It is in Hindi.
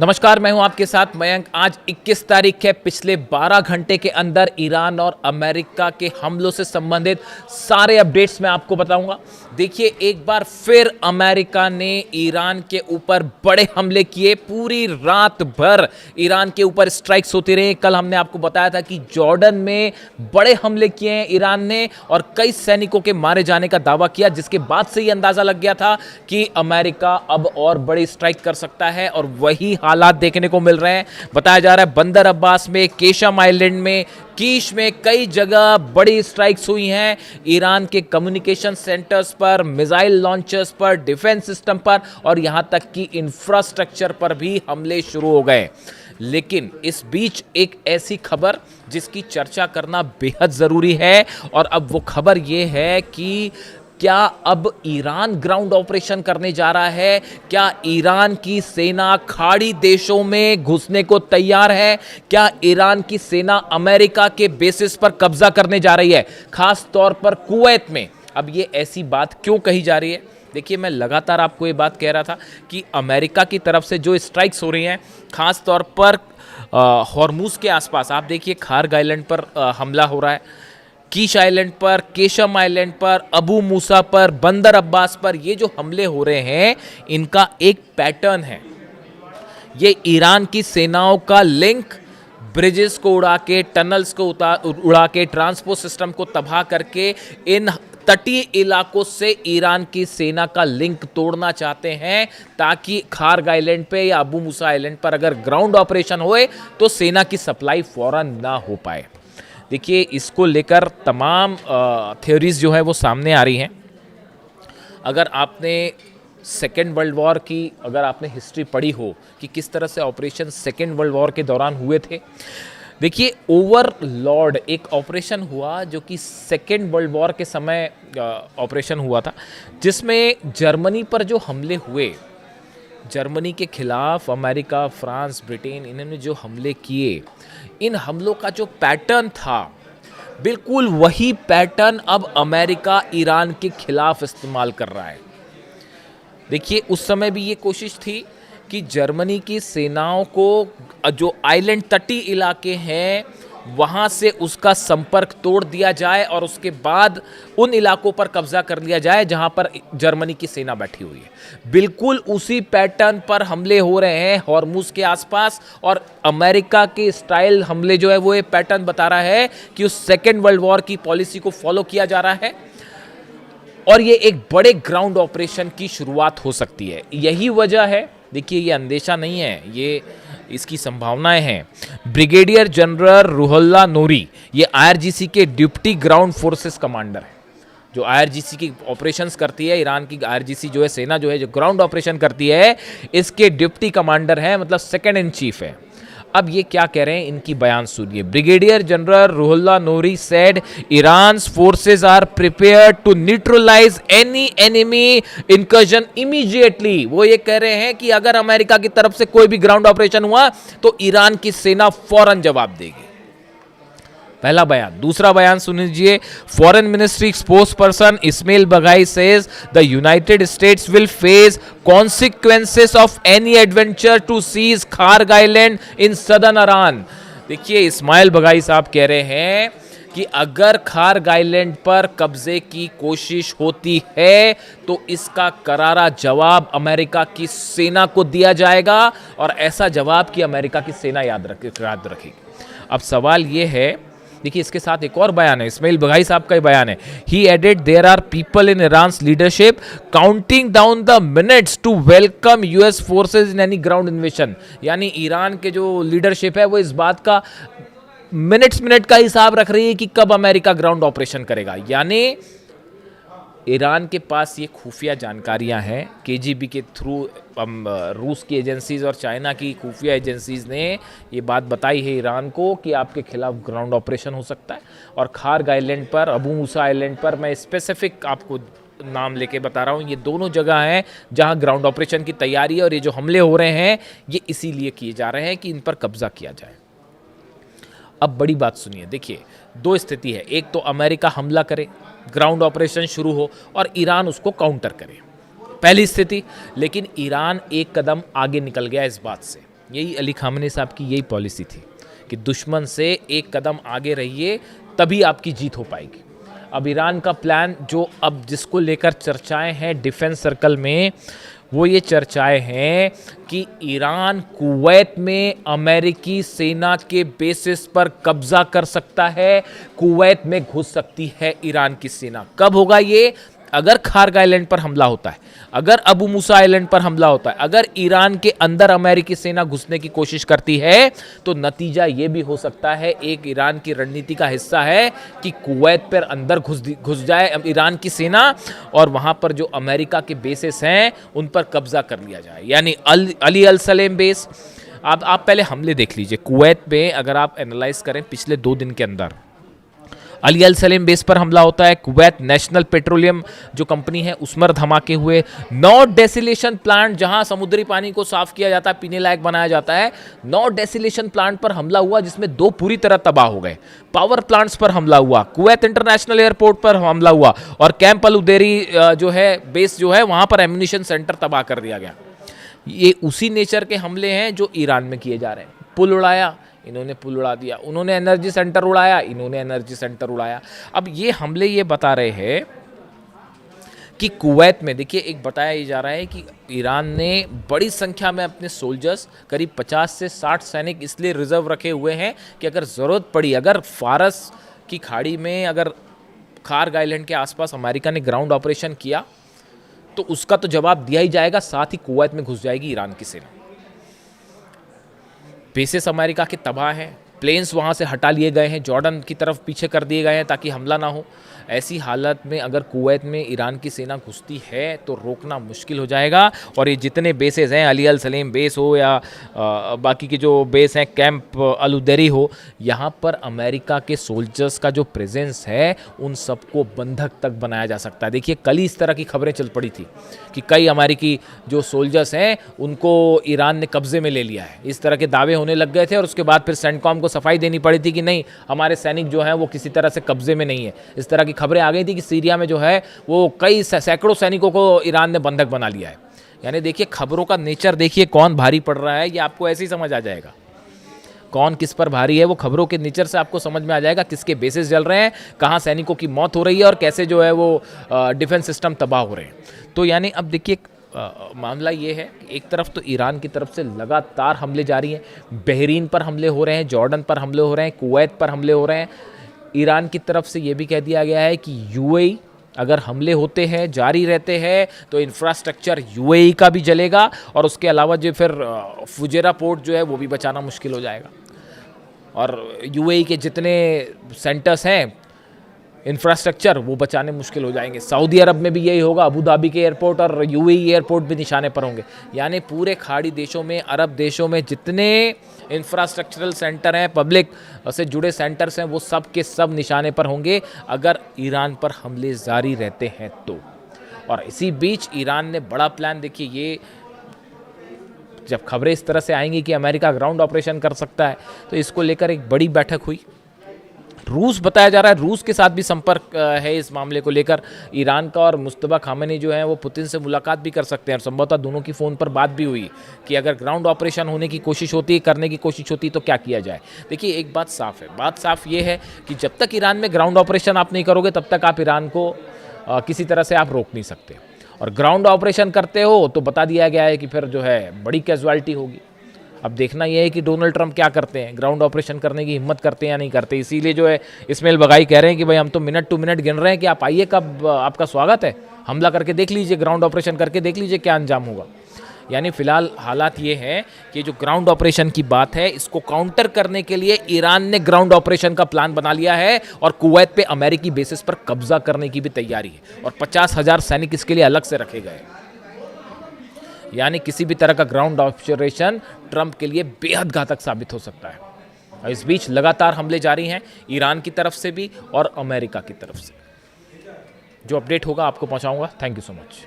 नमस्कार, मैं हूं आपके साथ मयंक। आज 21 तारीख है। पिछले 12 घंटे के अंदर ईरान और अमेरिका के हमलों से संबंधित सारे अपडेट्स मैं आपको बताऊंगा। देखिए, एक बार फिर अमेरिका ने ईरान के ऊपर बड़े हमले किए। पूरी रात भर ईरान के ऊपर स्ट्राइक्स होती रही। कल हमने आपको बताया था कि जॉर्डन में बड़े हमले किए हैं ईरान ने और कई सैनिकों के मारे जाने का दावा किया, जिसके बाद से ही अंदाजा लग गया था कि अमेरिका अब और बड़ी स्ट्राइक कर सकता है। और वही हालात देखने को मिल रहे हैं। बताया जा रहा है बंदर अब्बास में, केशम आइलैंड में, कीश में कई जगह बड़ी स्ट्राइक्स हुई हैं। ईरान के कम्युनिकेशन सेंटर्स पर, मिसाइल लॉन्चर्स पर, डिफेंस सिस्टम पर और यहां तक कि इंफ्रास्ट्रक्चर पर भी हमले शुरू हो गए। लेकिन इस बीच एक ऐसी खबर जिसकी चर्चा करना बेहद जरूरी है, और अब वो खबर ये है कि क्या अब ईरान ग्राउंड ऑपरेशन करने जा रहा है? क्या ईरान की सेना खाड़ी देशों में घुसने को तैयार है? क्या ईरान की सेना अमेरिका के बेसिस पर कब्जा करने जा रही है, खास तौर पर कुवैत में? अब ये ऐसी बात क्यों कही जा रही है? देखिए, मैं लगातार आपको ये बात कह रहा था कि अमेरिका की तरफ से जो स्ट्राइक्स हो रही हैं, खास तौर पर हॉर्मुज के आसपास, आप देखिए खार्ग आइलैंड पर हमला हो रहा है, कीश आइलैंड पर, केशम आइलैंड पर, अबू मूसा पर, बंदर अब्बास पर। ये जो हमले हो रहे हैं, इनका एक पैटर्न है। ये ईरान की सेनाओं का लिंक ब्रिजेस को उड़ा के, टनल्स को उड़ा के, ट्रांसपोर्ट सिस्टम को तबाह करके इन तटीय इलाकों से ईरान की सेना का लिंक तोड़ना चाहते हैं, ताकि खार्ग आइलैंड पे या अबू मूसा आइलैंड पर अगर ग्राउंड ऑपरेशन होए तो सेना की सप्लाई फौरन ना हो पाए। देखिए, इसको लेकर तमाम थ्योरीज जो है वो सामने आ रही हैं। अगर आपने सेकेंड वर्ल्ड वॉर की अगर आपने हिस्ट्री पढ़ी हो कि किस तरह से ऑपरेशन सेकेंड वर्ल्ड वॉर के दौरान हुए थे, देखिए ओवरलॉर्ड एक ऑपरेशन हुआ जो कि सेकेंड वर्ल्ड वॉर के समय ऑपरेशन हुआ था, जिसमें जर्मनी पर जो हमले हुए, जर्मनी के खिलाफ अमेरिका, फ्रांस, ब्रिटेन, इन्होंने जो हमले किए, इन हमलों का जो पैटर्न था, बिल्कुल वही पैटर्न अब अमेरिका ईरान के खिलाफ इस्तेमाल कर रहा है। देखिए, उस समय भी ये कोशिश थी कि जर्मनी की सेनाओं को जो आइलैंड तटीय इलाके हैं वहाँ से उसका संपर्क तोड़ दिया जाए और उसके बाद उन इलाकों पर कब्जा कर लिया जाए जहाँ पर जर्मनी की सेना बैठी हुई है। बिल्कुल उसी पैटर्न पर हमले हो रहे हैं हॉर्मुज के आसपास, और अमेरिका के स्टाइल हमले जो है वो ये पैटर्न बता रहा है कि उस सेकेंड वर्ल्ड वॉर की पॉलिसी को फॉलो किया जा रहा है और ये एक बड़े ग्राउंड ऑपरेशन की शुरुआत हो सकती है। यही वजह है, देखिए ये अंदेशा नहीं है, ये इसकी संभावनाएं हैं। ब्रिगेडियर जनरल रुहुल्लाह नूरी, ये आईआरजीसी के डिप्टी ग्राउंड फोर्सेस कमांडर है। जो आईआरजीसी की ऑपरेशंस करती है, ईरान की आईआरजीसी जो है सेना जो है जो ग्राउंड ऑपरेशन करती है, इसके डिप्टी कमांडर हैं, मतलब सेकंड इन चीफ है। अब ये क्या कह रहे हैं, इनकी बयान सुनिए। Brigadier general Ruhollah Noori said Iran's forces are prepared to neutralise any enemy incursion immediately. वो ये कह रहे हैं कि अगर अमेरिका की तरफ से कोई भी ग्राउंड ऑपरेशन हुआ तो ईरान की सेना फौरन जवाब देगी। पहला बयान। दूसरा बयान सुन लीजिए। Foreign ministry spokesperson Ismail Baghaei says the United States will face consequences of any adventure to seize Kharg Island in southern Iran. देखिए, इस्माइल बघाई साहब कह रहे हैं कि अगर खार्ग आइलैंड पर कब्जे की कोशिश होती है तो इसका करारा जवाब अमेरिका की सेना को दिया जाएगा, और ऐसा जवाब कि अमेरिका की सेना याद रखेगी। अब सवाल यह है, देखिए इसके साथ एक और बयान है, इस्माइल बघाई साहब का ही बयान है। He added there are people in Iran's leadership counting down the minutes to welcome US forces in any ground invasion. यानी ईरान के जो लीडरशिप है वो इस बात का मिनट का हिसाब रख रही है कि कब अमेरिका ग्राउंड ऑपरेशन करेगा। यानी ईरान के पास ये खुफिया जानकारियां हैं, केजीबी के थ्रू रूस की एजेंसीज और चाइना की खुफिया एजेंसीज ने ये बात बताई है ईरान को कि आपके खिलाफ ग्राउंड ऑपरेशन हो सकता है। और खार्ग आइलैंड पर, अबू मूसा आइलैंड पर, मैं स्पेसिफिक आपको नाम लेके बता रहा हूँ, ये दोनों जगह हैं जहाँ ग्राउंड ऑपरेशन की तैयारी है, और ये जो हमले हो रहे हैं ये इसीलिए किए जा रहे हैं कि इन पर कब्जा किया जाए। अब बड़ी बात सुनिए। देखिए, दो स्थिति है, एक तो अमेरिका हमला करे, ग्राउंड ऑपरेशन शुरू हो और ईरान उसको काउंटर करे, पहली स्थिति। लेकिन ईरान एक कदम आगे निकल गया इस बात से। यही अली खामने साहब की यही पॉलिसी थी कि दुश्मन से एक कदम आगे रहिए, तभी आपकी जीत हो पाएगी। अब ईरान का प्लान जो अब जिसको लेकर चर्चाएं हैं डिफेंस सर्कल में, वो ये चर्चाएं हैं कि ईरान कुवैत में अमेरिकी सेना के बेसिस पर कब्जा कर सकता है, कुवैत में घुस सकती है ईरान की सेना। कब होगा ये? अगर खार्ग आइलैंड पर हमला होता है, अगर अबू मूसा आइलैंड पर हमला होता है, अगर ईरान के अंदर अमेरिकी सेना घुसने की कोशिश करती है, तो नतीजा ये भी हो सकता है, एक ईरान की रणनीति का हिस्सा है कि कुवैत पर अंदर घुस जाए ईरान की सेना और वहां पर जो अमेरिका के बेसेस हैं उन पर कब्जा कर लिया जाए। यानी अली अल सलेम बेस। आप पहले हमले देख लीजिए कुवैत में, अगर आप एनालाइज करें पिछले 2 दिन के अंदर अली अल सलेम बेस पर हमला होता है, कुवैत नेशनल पेट्रोलियम जो कंपनी है उस पर धमाके हुए, नॉर्थ डेसिलेशन प्लांट जहां समुद्री पानी को साफ किया जाता है, पीने लायक बनाया जाता है, नॉर्थ डेसिलेशन प्लांट पर हमला हुआ जिसमें 2 पूरी तरह तबाह हो गए, पावर प्लांट्स पर हमला हुआ, कुवैत इंटरनेशनल एयरपोर्ट पर हमला हुआ और कैंप अल उदेरी जो है बेस जो है वहां पर एम्यूनिशन सेंटर तबाह कर दिया गया। ये उसी नेचर के हमले हैं जो ईरान में किए जा रहे हैं। पुल उड़ाया, इन्होंने पुल उड़ा दिया, उन्होंने एनर्जी सेंटर उड़ाया, इन्होंने एनर्जी सेंटर उड़ाया। अब ये हमले ये बता रहे हैं कि कुवैत में देखिए, एक बताया जा रहा है कि ईरान ने बड़ी संख्या में अपने सोल्जर्स करीब 50 से 60 सैनिक इसलिए रिजर्व रखे हुए हैं कि अगर ज़रूरत पड़ी, अगर फारस की खाड़ी में, अगर खार्ग आइलैंड के आसपास अमेरिका ने ग्राउंड ऑपरेशन किया तो उसका तो जवाब दिया ही जाएगा, साथ ही कुवैत में घुस जाएगी ईरान की सेना। बेसेस अमेरिका के तबाह हैं, प्लेन्स वहाँ से हटा लिए गए हैं, जॉर्डन की तरफ पीछे कर दिए गए हैं ताकि हमला ना हो। ऐसी हालत में अगर कुवैत में ईरान की सेना घुसती है तो रोकना मुश्किल हो जाएगा। और ये जितने बेसेस हैं, अली अल सलेम बेस हो या बाकी के जो बेस हैं, कैंप अल उदेरी हो, यहाँ पर अमेरिका के सोल्जर्स का जो प्रेजेंस है उन सबको बंधक तक बनाया जा सकता है। देखिए कल ही इस तरह की खबरें चल पड़ी थी कि कई अमेरिकी जो सोल्जर्स हैं उनको ईरान ने कब्जे में ले लिया है, इस तरह के दावे होने लग गए थे और उसके बाद फिर सेंटकॉम को सफाई देनी पड़ी थी कि नहीं, हमारे सैनिक जो हैं वो किसी तरह से कब्जे में नहीं है। इस तरह की खबरें आ गई थी कि सीरिया में जो है वो कई सैकड़ों सैनिकों को ईरान ने बंधक बना लिया है। यानी देखिए खबरों का नेचर देखिए, कौन भारी पड़ रहा है ये आपको ऐसे ही समझ आ जाएगा, कौन किस पर भारी है वो खबरों के नेचर से आपको समझ में आ जाएगा, किसके बेसिस जल रहे हैं, कहाँ सैनिकों की मौत हो रही है और कैसे जो है वो डिफेंस सिस्टम तबाह हो रहे हैं। तो यानी अब देखिए मामला ये है कि एक तरफ तो ईरान की तरफ से लगातार हमले जारी हैं, बहरीन पर हमले हो रहे हैं, जॉर्डन पर हमले हो रहे हैं, कुवैत पर हमले हो रहे हैं। ईरान की तरफ से ये भी कह दिया गया है कि यूएई अगर हमले होते हैं, जारी रहते हैं, तो इंफ्रास्ट्रक्चर यूएई का भी जलेगा और उसके अलावा जो फिर फुजेरा पोर्ट जो है वो भी बचाना मुश्किल हो जाएगा। और यूएई के जितने सेंटर्स हैं इंफ्रास्ट्रक्चर वो बचाने मुश्किल हो जाएंगे। सऊदी अरब में भी यही होगा, अबू धाबी के एयरपोर्ट और यूएई एयरपोर्ट भी निशाने पर होंगे। यानी पूरे खाड़ी देशों में, अरब देशों में जितने इंफ्रास्ट्रक्चरल सेंटर हैं, पब्लिक से जुड़े सेंटर्स हैं, वो सब के सब निशाने पर होंगे अगर ईरान पर हमले जारी रहते हैं तो। और इसी बीच ईरान ने बड़ा प्लान, देखिए ये जब खबरें इस तरह से आएंगी कि अमेरिका ग्राउंड ऑपरेशन कर सकता है, तो इसको लेकर एक बड़ी बैठक हुई। रूस बताया जा रहा है, रूस के साथ भी संपर्क है इस मामले को लेकर ईरान का, और मुस्तफा खामेनी जो है वो पुतिन से मुलाकात भी कर सकते हैं और संभवतः दोनों की फ़ोन पर बात भी हुई कि अगर ग्राउंड ऑपरेशन होने की कोशिश होती, करने की कोशिश होती तो क्या किया जाए। देखिए एक बात साफ है, बात साफ ये है कि जब तक ईरान में ग्राउंड ऑपरेशन आप नहीं करोगे तब तक आप ईरान को किसी तरह से आप रोक नहीं सकते, और ग्राउंड ऑपरेशन करते हो तो बता दिया गया है कि फिर जो है बड़ी कैजुअलिटी होगी। अब देखना यह है कि डोनाल्ड ट्रंप क्या करते हैं, ग्राउंड ऑपरेशन करने की हिम्मत करते हैं या नहीं करते। इसीलिए जो है इस्माइल बगाई कह रहे हैं कि भाई हम तो मिनट टू मिनट गिन रहे हैं कि आप आइए, कब आपका स्वागत है, हमला करके देख लीजिए, ग्राउंड ऑपरेशन करके देख लीजिए क्या अंजाम होगा। यानी फिलहाल हालात ये हैं कि जो ग्राउंड ऑपरेशन की बात है इसको काउंटर करने के लिए ईरान ने ग्राउंड ऑपरेशन का प्लान बना लिया है और कुवैत पे अमेरिकी बेसिस पर कब्जा करने की भी तैयारी है और 50,000 सैनिक इसके लिए अलग से रखे गए। यानी किसी भी तरह का ग्राउंड ऑपरेशन ट्रंप के लिए बेहद घातक साबित हो सकता है। और इस बीच लगातार हमले जारी हैं ईरान की तरफ से भी और अमेरिका की तरफ से। जो अपडेट होगा आपको पहुंचाऊंगा। Thank you so much.